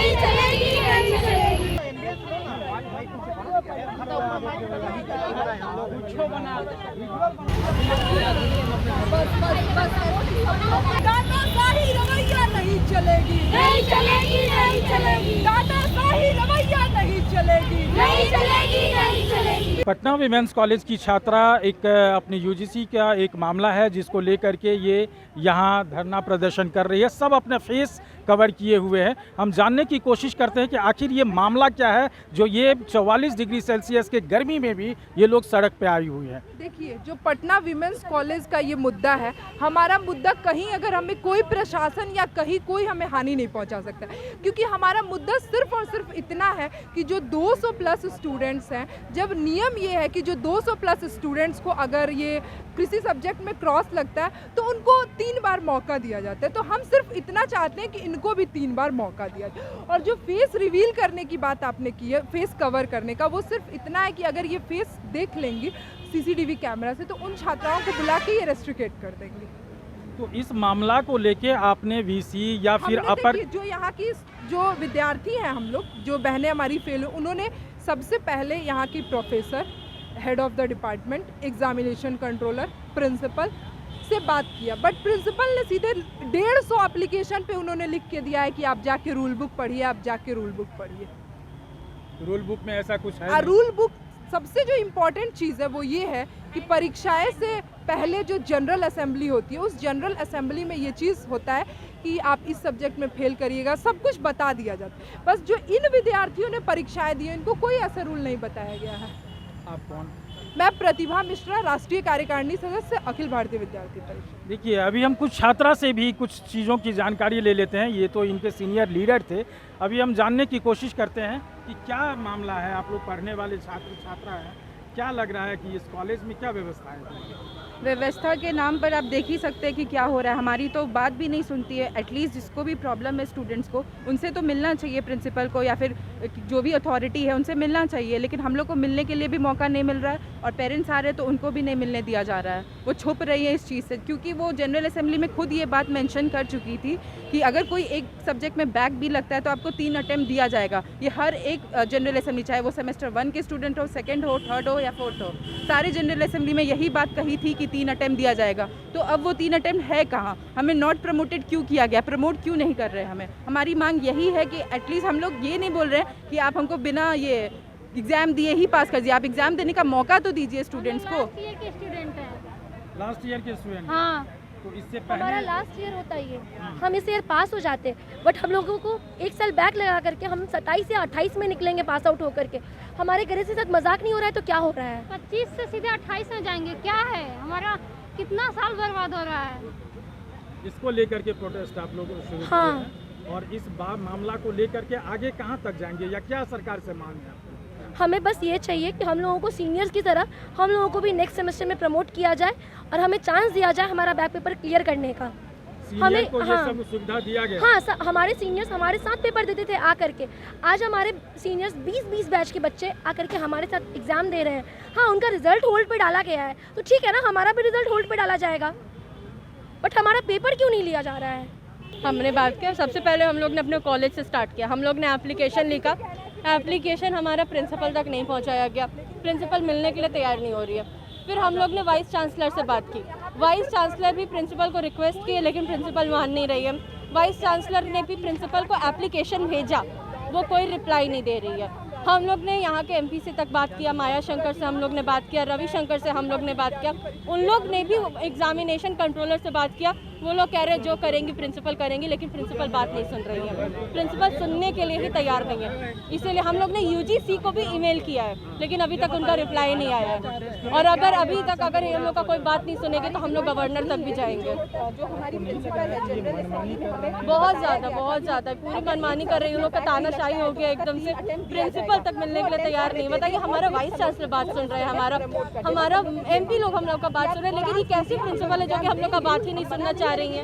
नहीं चलेगी, नहीं चलेगी। टाटाशाही रवैया नहीं चलेगी, नहीं चलेगी, नहीं चलेगी। टाटाशाही रवैया नहीं चलेगी, नहीं चलेगी, नहीं चलेगी। पटना विमेंस कॉलेज की छात्रा एक अपनी यूजीसी का एक मामला है जिसको लेकर के ये यहाँ धरना प्रदर्शन कर रही है। सब अपने फेस कवर किए हुए हैं। हम जानने की कोशिश करते हैं कि आखिर ये मामला क्या है जो ये 44 डिग्री सेल्सियस के गर्मी में भी ये लोग सड़क पे आई हुई हैं। देखिए, जो पटना विमेंस कॉलेज का ये मुद्दा है, हमारा मुद्दा कहीं अगर हमें कोई प्रशासन या कहीं कोई हमें हानि नहीं पहुंचा सकता, क्योंकि हमारा मुद्दा सिर्फ और सिर्फ इतना है कि जो 200 प्लस स्टूडेंट्स हैं, जब नियम ये है कि जो 200 प्लस स्टूडेंट्स को अगर ये किसी सब्जेक्ट में क्रॉस लगता है तो उनको 3 बार मौका दिया जाता है। तो हम सिर्फ इतना चाहते हैं कि इनको भी 3 बार मौका दिया जाए। और जो फेस रिवील करने की बात आपने की है, फेस कवर करने का, वो सिर्फ इतना है कि अगर ये फेस देख लेंगी सीसीटीवी कैमरा से तो उन छात्राओं को बुला के ये रेस्ट्रिकेट कर देंगे। तो इस मामला को लेके आपने वीसी या फिर अपर जो यहाँ की जो विद्यार्थी हैं, हम लोग जो बहनें हमारी फेल हुई, उन्होंने सबसे पहले यहाँ की professor, head of the department, examination controller, principal से बात किया, बट प्रिंसिपल ने सीधे 150 एप्लीकेशन पे उन्होंने लिख के दिया है कि आप जाके रूल बुक पढ़िए, आप जाके रूल बुक पढ़िए। रूल बुक में ऐसा कुछ है? रूल बुक सबसे जो इम्पोर्टेंट चीज़ है वो ये है कि परीक्षाएं से पहले जो जनरल असेंबली होती है, उस जनरल असेंबली में ये चीज़ होता है कि आप इस सब्जेक्ट में फेल करिएगा, सब कुछ बता दिया जाता है। बस जो इन विद्यार्थियों ने परीक्षाएं दी, इनको कोई ऐसा रूल नहीं बताया गया है। आप कौन? मैं प्रतिभा मिश्रा, राष्ट्रीय कार्यकारिणी सदस्य, अखिल भारतीय विद्यार्थी परिषद। देखिए, अभी हम कुछ छात्रा से भी कुछ चीज़ों की जानकारी ले लेते हैं। ये तो इनके सीनियर लीडर थे। अभी हम जानने की कोशिश करते हैं कि क्या मामला है। आप लोग पढ़ने वाले छात्र छात्रा हैं, क्या लग रहा है कि इस कॉलेज में क्या व्यवस्था है? व्यवस्था के नाम पर आप देख ही सकते हैं कि क्या हो रहा है। हमारी तो बात भी नहीं सुनती है। एटलीस्ट जिसको भी प्रॉब्लम है स्टूडेंट्स को, उनसे तो मिलना चाहिए, प्रिंसिपल को या फिर जो भी अथॉरिटी है उनसे मिलना चाहिए, लेकिन हम लोग को मिलने के लिए भी मौका नहीं मिल रहा है। और पेरेंट्स आ रहे हैं तो उनको भी नहीं मिलने दिया जा रहा है। वो छुप रही है इस चीज़ से, क्योंकि वो जनरल असेंबली में खुद ये बात मेंशन कर चुकी थी कि अगर कोई एक सब्जेक्ट में बैक भी लगता है तो आपको 3 अटेम्प्ट दिया जाएगा। ये हर एक जनरल असेंबली, चाहे वो सेमेस्टर 1 के स्टूडेंट हो, सेकेंड हो, थर्ड हो या फोर्थ हो, सारे जनरल असेंबली में यही बात कही थी कि 3 अटेम्प्ट दिया जाएगा। तो अब वो 3 अटेम्प्ट है कहाँ? हमें नॉट प्रमोटेड क्यों किया गया? प्रमोट क्यों नहीं कर रहे हैं? हमारी मांग यही है कि एटलीस्ट हम लोग ये नहीं बोल रहे हैं कि आप हमको बिना ये एग्जाम दिए ही पास कर दिए, आप एग्जाम देने का मौका तो दीजिए स्टूडेंट्स को। लास्ट ईयर के स्टूडेंट हैं। लास्ट ईयर के स्टूडेंट? हाँ, तो इससे हमारा पहले लास्ट ईयर होता है ये। हम इस ईयर पास हो जाते, बट हम लोगों को 1 साल बैक लगा करके हम 27 या 28 में निकलेंगे पास आउट होकर के। हमारे घर से साथ मजाक नहीं हो रहा है तो क्या हो रहा है? 25 से सीधे 28 में जाएंगे, क्या है? हमारा कितना साल बर्बाद हो रहा है। इसको लेकर के प्रोटेस्ट आप लोग शुरू किए हाँ। हैं, और इस मामला को लेकर के आगे कहां तक जाएंगे या क्या सरकार से मांग है? हमें बस ये चाहिए कि हम लोगों को सीनियर्स की तरह हम लोगों को भी नेक्स्ट सेमेस्टर में प्रमोट किया जाए और हमें चांस दिया जाए हमारा बैक पेपर क्लियर करने का। सीनियर को ये सब सुविधा दिया गया? हाँ, हमारे सीनियर्स हमारे साथ पेपर देते थे आकर के। आज हमारे सीनियर्स 20-20 बैच के बच्चे आकर के हमारे साथ एग्जाम दे रहे हैं। हाँ, उनका रिजल्ट होल्ड पे डाला गया है तो ठीक है ना, हमारा भी रिजल्ट होल्ड पे डाला जाएगा, बट हमारा पेपर क्यों नहीं लिया जा रहा है? हमने बात किया, सबसे पहले हम लोग ने अपने कॉलेज से स्टार्ट किया। हम लोग ने एप्लीकेशन लिखा, एप्लीकेशन हमारा प्रिंसिपल तक नहीं पहुंचाया गया, प्रिंसिपल मिलने के लिए तैयार नहीं हो रही है। फिर हम लोग ने वाइस चांसलर से बात की, वाइस चांसलर भी प्रिंसिपल को रिक्वेस्ट की, लेकिन प्रिंसिपल मान नहीं रही है। वाइस चांसलर ने भी प्रिंसिपल को एप्लीकेशन भेजा, वो कोई रिप्लाई नहीं दे रही है। हम लोग ने यहाँ के एमपी से तक बात किया, माया शंकर से हम लोग ने बात किया, रवि शंकर से हम लोग ने बात किया, उन लोग ने भी एग्जामिनेशन कंट्रोलर से बात किया। वो लोग कह रहे हैं जो करेंगी प्रिंसिपल करेंगी, लेकिन प्रिंसिपल बात नहीं सुन रही है, प्रिंसिपल सुनने के लिए ही तैयार नहीं है। इसीलिए हम लोग ने यूजीसी को भी ईमेल किया है, लेकिन अभी तक उनका रिप्लाई नहीं आया है। और अगर अभी तक अगर हम लोग का कोई बात नहीं सुनेगी तो हम लोग गवर्नर तक भी जाएंगे। जो हमारी प्रिंसिपल है जनरल असेंबली में हमें बहुत ज़्यादा पूरी मनमानी कर रही है। उन लोग का तानाशाही हो गया एकदम से, प्रिंसिपल तक मिलने के लिए तैयार नहीं। बताइए, हमारा वाइस चांसलर बात सुन रहे हैं, हमारा एमपी लोग हम लोग का बात सुन रहे हैं, लेकिन ये कैसी प्रिंसिपल है जो कि हम लोग का बात ही नहीं सुनना चाह रही है?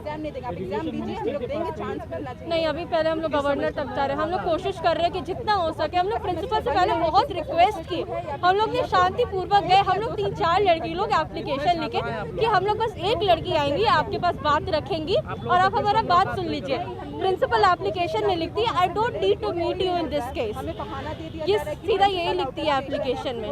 नहीं, अभी पहले हम लोग गवर्नर तक जा रहे हैं। हम लोग कोशिश कर रहे हैं कि जितना हो सके, हम लोग प्रिंसिपल से पहले बहुत रिक्वेस्ट की, हम लोग ने शांतिपूर्वक गए, हम लोग 3-4 लड़की लोग एप्लीकेशन लिखे कि हम लोग बस एक लड़की आएंगी, आपके पास बात रखेंगी और आप हमारा बात सुन लीजिए। प्रिंसिपल एप्लीकेशन में लिखती है I don't need to meet you in this case, ये सीधा यही लिखती है एप्लीकेशन में।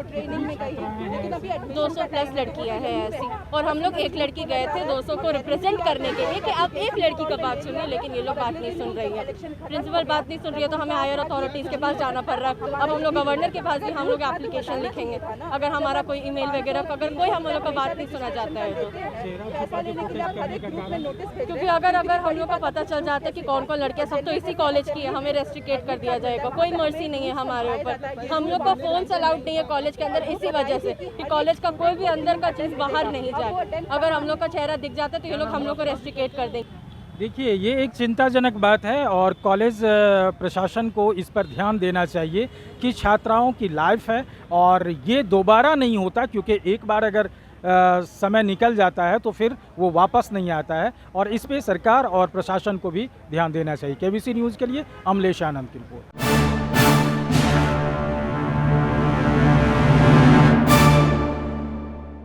200 प्लस लड़कियां हैं ऐसी, और हम लोग एक लड़की गए थे 200 को रिप्रेजेंट करने के लिए कि आप एक लड़की का बात सुनिए, लेकिन ये लोग बात नहीं सुन रही है। प्रिंसिपल बात नहीं सुन रही है तो हमें हायर अथॉरिटीज़ के पास जाना पड़ रहा है। अब हम लोग गवर्नर के पास भी हम लोग एप्लीकेशन लिखेंगे अगर हमारा कोई ईमेल वगैरह अगर कोई हम लोग का बात नहीं सुना जाता है तो, क्योंकि अगर हम लोग का पता चल जाता है कि कौन कौन लड़कियां, सब तो इसी कॉलेज की है, हमें रेस्ट्रिकेट कर दिया जाएगा। कोई मर्जी नहीं है हमारे ऊपर, हम लोग का फोन्स अलाउड नहीं है कॉलेज के अंदर इसी वजह से कि कॉलेज का कोई भी अंदर का चीज़ बाहर नहीं जाए। अगर हम लोग का चेहरा दिख जाता है तो ये लोग हम लोग को रेस्ट्रिकेट कर देंगे। देखिए, ये एक चिंताजनक बात है और कॉलेज प्रशासन को इस पर ध्यान देना चाहिए कि छात्राओं की लाइफ है और ये दोबारा नहीं होता, क्योंकि एक बार अगर समय निकल जाता है तो फिर वो वापस नहीं आता है, और इस पे सरकार और प्रशासन को भी ध्यान देना चाहिए। केबीसी न्यूज़ के लिए अमलेश आनंद की रिपोर्ट।